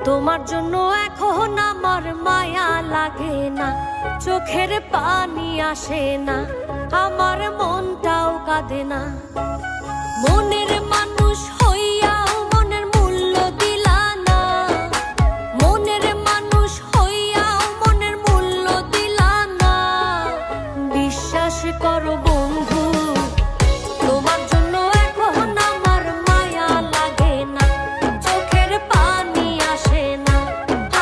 তোমার জন্য এখন আমার মায়া লাগে না, চোখের পানি আসে না, আমার মনটাও কাঁদে না। মনের মানুষ হইয়াও মনের মূল্য দিলা না, মনের মানুষ হইয়াও মনের মূল্য দিলা না। বিশ্বাস করো বন্ধু, তোমার জন্য এখন আমার মায়া লাগে না, চোখের পানি আসে না,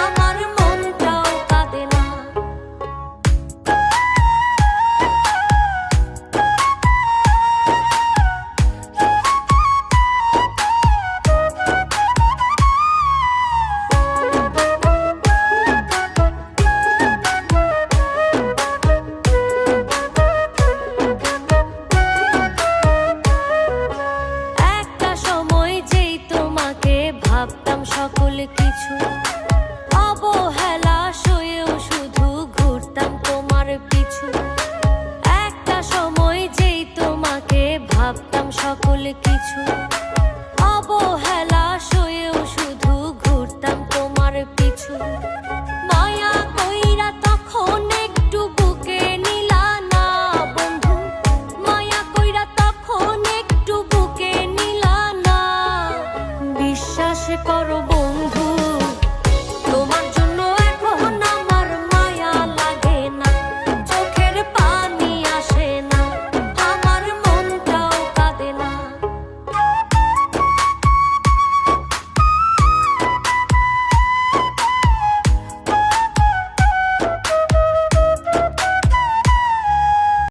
আমার মনটাও কাঁদে না। ভাবতাম সকল কিছু, অবহেলা সয়েও শুধু ঘুরতাম তোমার পিছু। একটা সময় যেই তোমাকে ভাবতাম সকল কিছু, অবহেলা